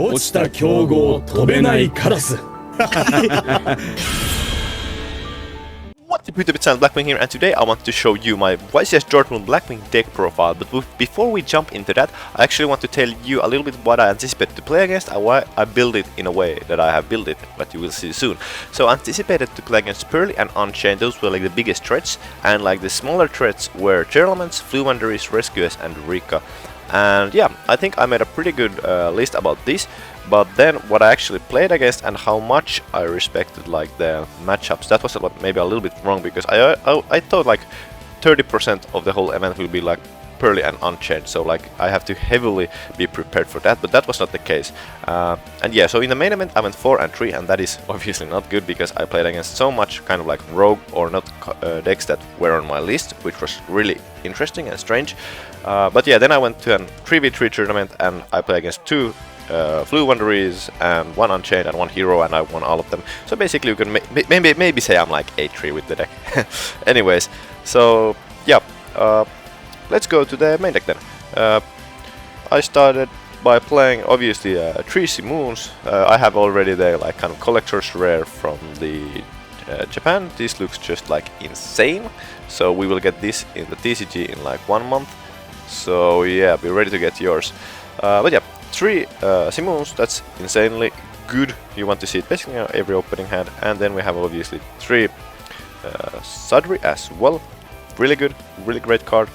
落ちた強豪飛べないカラス What's up YouTube, it's BLACKWING here, and today I want to show you my YCS Dortmund BLACKWING deck profile. But before we jump into that, I actually want to tell you a little bit what I anticipate to play against and why I build it in a way that I have built it, but you will see soon. So I anticipated to play against Pearly and Unchained. Those were like the biggest threats, and like the smaller threats were Terraments, Fluwanderers, Rescuers and Rika. And yeah, I think I made a pretty good list about this, but then what I actually played against and how much I respected like the matchups, that was maybe a little bit wrong, because I thought like 30% of the whole event will be like Pearly and Unchained, so like I have to heavily be prepared for that, but that was not the case. And yeah, so in the main event I went 4 and 3, and that is obviously not good because I played against so much kind of like rogue or not decks that were on my list, which was really interesting and strange. But yeah, then I went to a 3v3 tournament and I played against 2 Fluwanderers and 1 Unchained and 1 Hero, and I won all of them. So basically you can maybe say I'm like 8-3 with the deck. Anyways, so yeah, let's go to the main deck then. I started by playing obviously 3 Simoons. I have already the like kind of collector's rare from the Japan. This looks just like insane, so we will get this in the TCG in like 1 month. So yeah, be ready to get yours. But yeah, 3 Simoons, that's insanely good. You want to see it basically on every opening hand. And then we have obviously 3 Sadri as well. Really good, really great card.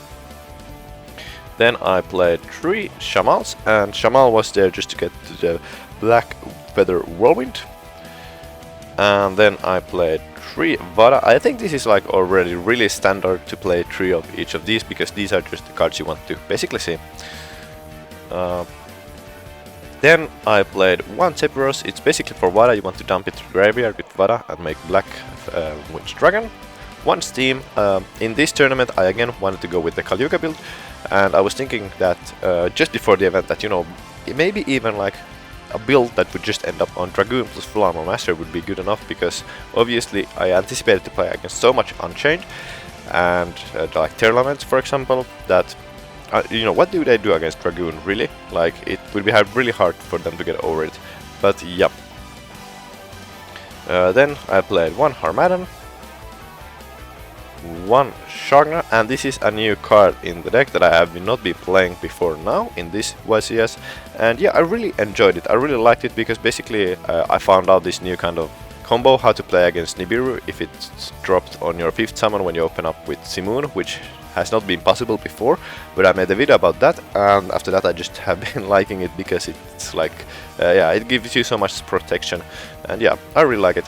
Then I played 3 Shamals, and Shamal was there just to get to the Black Feather Whirlwind. And then I played 3 Vada. I think this is like already really standard to play 3 of each of these, because these are just the cards you want to basically see. Then I played 1 Sephiroth. It's basically for Vada, you want to dump it to the graveyard with Vada and make Black Witch Dragon. 1 Steam. In this tournament I again wanted to go with the Kalyuga build, and I was thinking that just before the event that, you know, maybe even like a build that would just end up on Dragoon plus Full Armor Master would be good enough, because obviously I anticipated to play against so much Unchained and like Terraments, for example, that you know, what do they do against Dragoon really? Like, it would be really hard for them to get over it. But yeah. Then I played 1 Harmadan, 1 Shagna, and this is a new card in the deck that I have not been playing before now in this YCS. And yeah, I really enjoyed it. I really liked it because basically I found out this new kind of combo, how to play against Nibiru if it's dropped on your 5th summon when you open up with Simoon, which has not been possible before, but I made a video about that, and after that I just have been liking it because it's like, yeah, it gives you so much protection, and yeah, I really like it.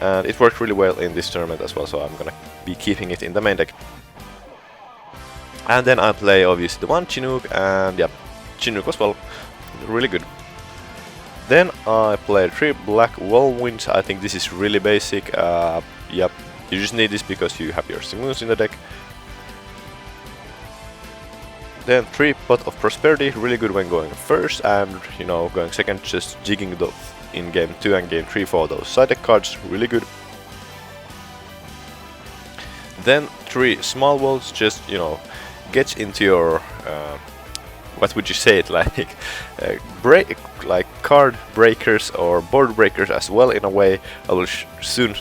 And it worked really well in this tournament as well, so I'm gonna be keeping it in the main deck. And then I play obviously the 1 Chinook, and yeah, Chinook was well really good. Then I played 3 Black Whirlwinds. I think this is really basic. Yep, you just need this because you have your Simoons in the deck. Then 3 Pot of Prosperity, really good when going first, and you know, going second, just jigging those in game 2 and game 3 for those side deck cards, really good. Then 3 Small Walls, just, you know, gets into your what would you say it, like break, like card breakers or board breakers as well in a way. I will soon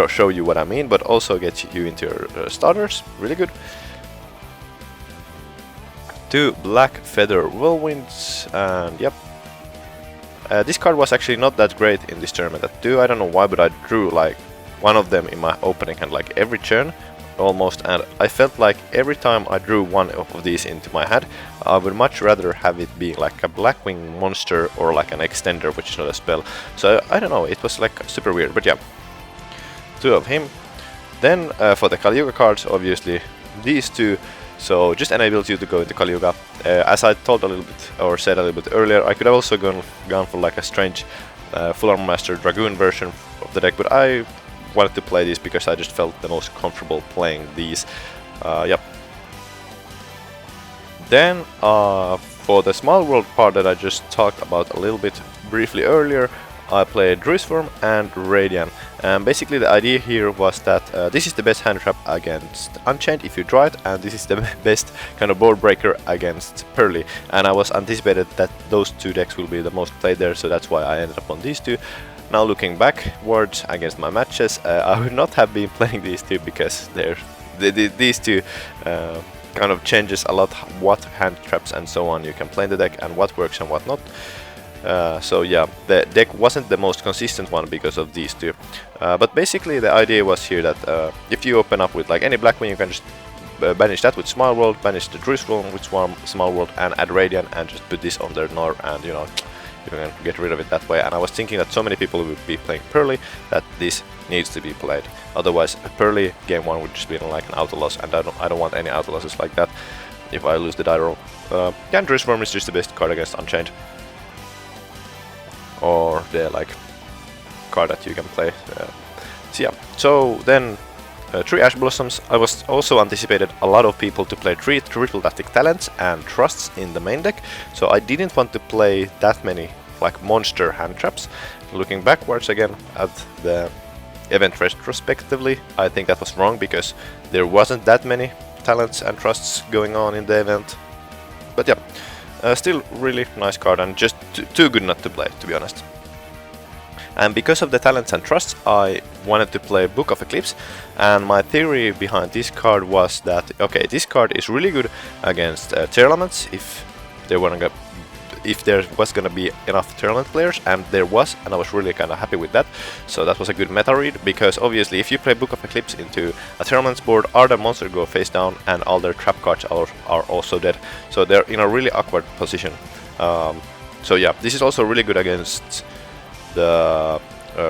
show you what I mean, but also gets you into your starters, really good. 2 Black Feather Whirlwinds, and yep. This card was actually not that great in this tournament at 2, I don't know why, but I drew like 1 of them in my opening hand like every turn almost, and I felt like every time I drew 1 of these into my hand, I would much rather have it be like a Blackwing monster or like an extender, which is not a spell. So I don't know, it was like super weird, but yeah, 2 of him. Then for the Kalyuga cards, obviously these 2. So just enables you to go into Kalyuga. As I told a little bit, or said a little bit earlier, I could have also gone for like a strange Full Armor Master Dragoon version of the deck, but I wanted to play these because I just felt the most comfortable playing these. Yep. Then for the Small World part that I just talked about a little bit briefly earlier, I played Druisform and Radiant. Basically the idea here was that this is the best hand trap against Unchained if you draw it, and this is the best kind of board breaker against Pearly. And I was anticipated that those two decks will be the most played there, so that's why I ended up on these two. Now looking backwards against my matches, I would not have been playing these two because these two kind of changes a lot what hand traps and so on you can play in the deck and what works and what not. So yeah, the deck wasn't the most consistent one because of these two. But basically the idea was here that if you open up with like any Blackwing, you can just banish that with Small World, banish the Druisform with Small World, and add Radiant and just put this on their Nor, and you know, you can get rid of it that way. And I was thinking that so many people would be playing Pearly that this needs to be played. Otherwise, Pearly game 1 would just be like an auto loss, and I don't want any auto losses like that if I lose the die roll. Yeah, Druisform is just the best card against Unchained, or the like card that you can play. So yeah, so then 3 Ash Blossoms. I was also anticipated a lot of people to play 3 Triple Tactic Talents and Trusts in the main deck, so I didn't want to play that many like monster hand traps. Looking backwards again at the event retrospectively, I think that was wrong because there wasn't that many talents and trusts going on in the event. But yeah, still really nice card and just too good not to play, to be honest. And because of the talents and trusts, I wanted to play Book of Eclipse, and my theory behind this card was that, okay, this card is really good against Tearlaments if there was gonna be enough Tearlament players, and there was, and I was really kind of happy with that. So that was a good meta read, because obviously if you play Book of Eclipse into a Tearlaments board, all the monsters go face down and all their trap cards are also dead, so they're in a really awkward position. So yeah, this is also really good against the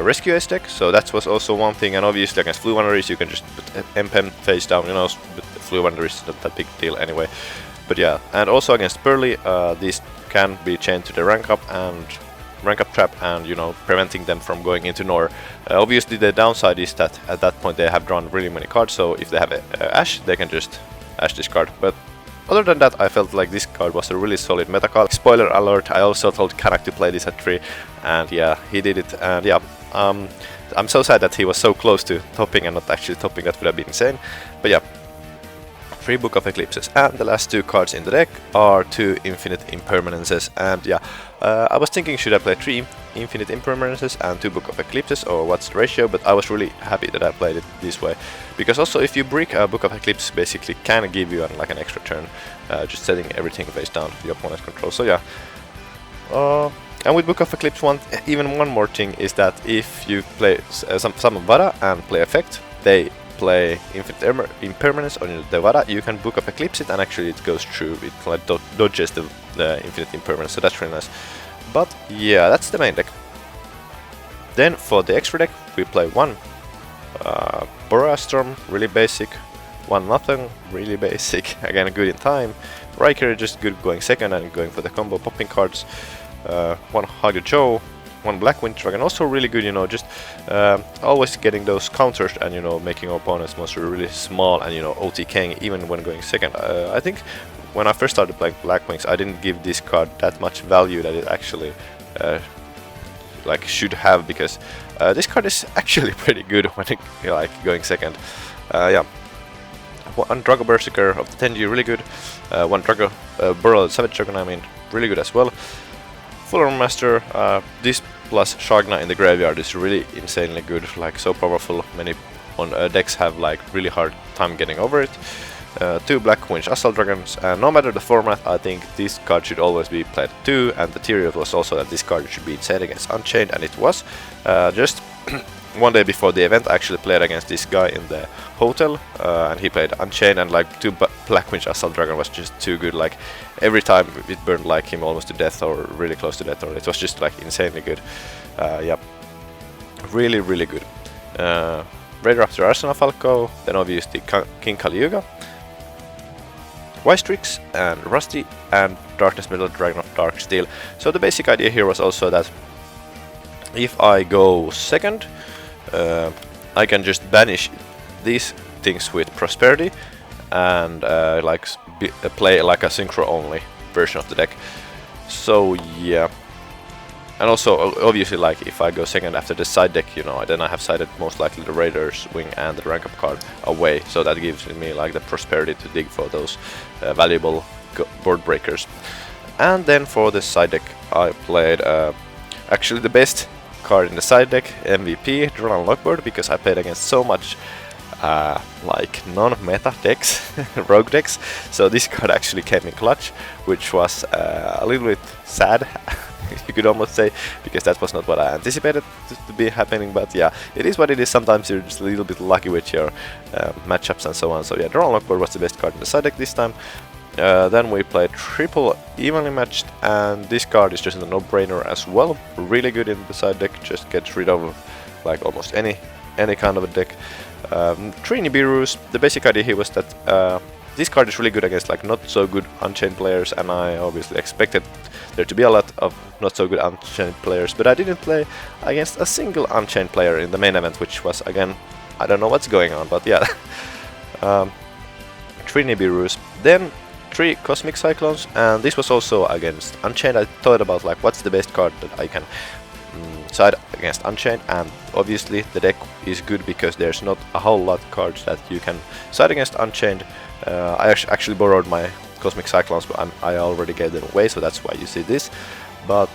Rescue Ace deck, so that was also one thing. And obviously against Flu Wanderers you can just put M-Pen face down, you know, but Flu Wanderers is not that big deal anyway. But yeah, and also against Pearly, this can be chained to the rank up trap, and you know, preventing them from going into Nor. Obviously the downside is that at that point they have drawn really many cards, so if they have Ash, they can just Ash this card. But other than that, I felt like this card was a really solid meta card. Spoiler alert, I also told Kanak to play this at 3, and yeah, he did it. And yeah, I'm so sad that he was so close to topping and not actually topping. That would have been insane. But yeah, 3 Book of Eclipses, and the last 2 cards in the deck are 2 Infinite Impermanences. And yeah, I was thinking, should I play 3 Infinite Impermanences and 2 Book of Eclipses, or what's the ratio? But I was really happy that I played it this way, because also if you brick a Book of Eclipse, basically can give you like an extra turn, just setting everything face down to the opponent's control. So yeah, and with Book of Eclipse, even one more thing is that if you play some Vada and play effect, they play Infinite Impermanence on the Vada, you can Book of Eclipse it, and actually it goes through, it like dodges the Infinite Impermanence, so that's really nice. But yeah, that's the main deck. Then for the extra deck, we play 1 Boreas Storm, really basic, 1 Nothing, really basic, again good in time, Riker just good going second and going for the combo popping cards, 1 Hugger Joe, 1 Black Wind Dragon, also really good, you know, just always getting those counters and, you know, making opponents monster really small and, you know, OTKing even when going second. I think when I first started playing Blackwings, I didn't give this card that much value that it actually like should have, because this card is actually pretty good when it, like going second. Yeah, 1 Drago Berserker of the Tenji, really good. 1 Drago Burrow Savage Dragon, I mean, really good as well. Full Armor Master, this plus Shagna in the graveyard is really insanely good, like so powerful. Many on decks have like really hard time getting over it. 2 Blackwing Assault Dragons, and no matter the format, I think this card should always be played at 2, and the theory was also that this card should be insane against Unchained, and it was. Just one day before the event, I actually played against this guy in the hotel, and he played Unchained, and like 2 Blackwing Assault Dragon was just too good. Like every time it burned like him almost to death, or really close to death, or it was just like insanely good. Yeah, really good. Red Raptor Arsenal Falco, then obviously King Kali-Yuga, Wystrix and Rusty, and Darkness Metal Dragon of Dark Steel. So the basic idea here was also that if I go second, I can just banish these things with Prosperity and like play like a synchro only version of the deck. So yeah, And also, obviously, like if I go second after the side deck, you know, then I have sided most likely the Raiders wing and the rank up card away. So that gives me like the prosperity to dig for those valuable board breakers. And then for the side deck, I played actually the best card in the side deck, MVP, Drawn Lockboard, because I played against so much like non-meta decks, rogue decks. So this card actually came in clutch, which was a little bit sad. You could almost say, because that was not what I anticipated to be happening, but yeah, it is what it is. Sometimes you're just a little bit lucky with your matchups and so on. So yeah, Drawn Lockboard was the best card in the side deck this time. Then we played triple evenly matched, and this card is just a no-brainer as well. Really good in the side deck, just gets rid of like almost any kind of a deck. Three Nibiru's, the basic idea here was that this card is really good against like not so good Unchained players, and I obviously expected there to be a lot of not so good Unchained players, but I didn't play against a single Unchained player in the main event, which was, again, I don't know what's going on, but yeah. 3 Nibiru's, then 3 Cosmic Cyclones, and this was also against Unchained. I thought about like what's the best card that I can side against Unchained, and obviously the deck is good because there's not a whole lot of cards that you can side against Unchained. I actually borrowed my Cosmic Cyclones, but I already gave them away, so that's why you see this. But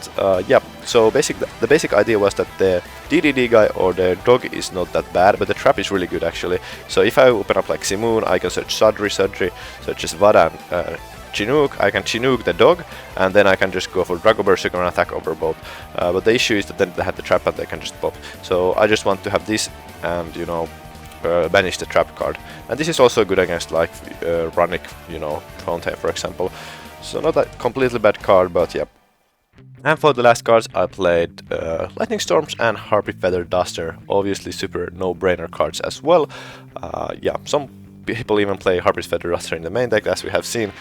yeah, so the basic idea was that the DDD guy or the dog is not that bad, but the trap is really good actually. So if I open up like Simoon, I can search Sudri, such as Vada and Chinook. I can Chinook the dog, and then I can just go for Drago Berserker and attack over both. But the issue is that then they have the trap and they can just pop. So I just want to have this and, you know, banish the trap card. And this is also good against like Runic, you know, Fountain for example. So not a completely bad card, but yeah. And for the last cards I played Lightning Storms and Harpy Feather Duster. Obviously super no-brainer cards as well. Yeah, some people even play Harpy Feather Duster in the main deck, as we have seen.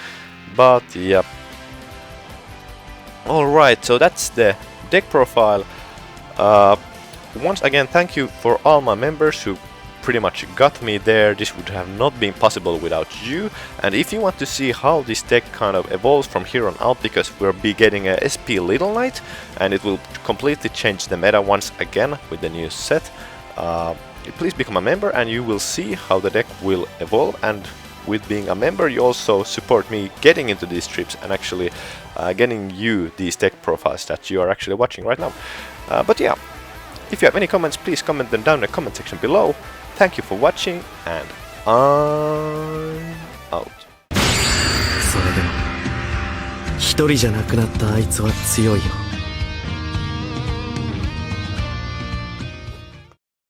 But yeah. Alright, so that's the deck profile. Once again, thank you for all my members who pretty much got me there. This would have not been possible without you. And if you want to see how this deck kind of evolves from here on out, because we'll be getting a SP Little Knight and it will completely change the meta once again with the new set, please become a member and you will see how the deck will evolve. And with being a member you also support me getting into these trips and actually getting you these deck profiles that you are actually watching right now. But yeah, if you have any comments, please comment them down in the comment section below. Thank you for watching, and I'm out. それでも一人じゃなくなったあいつは強いよ。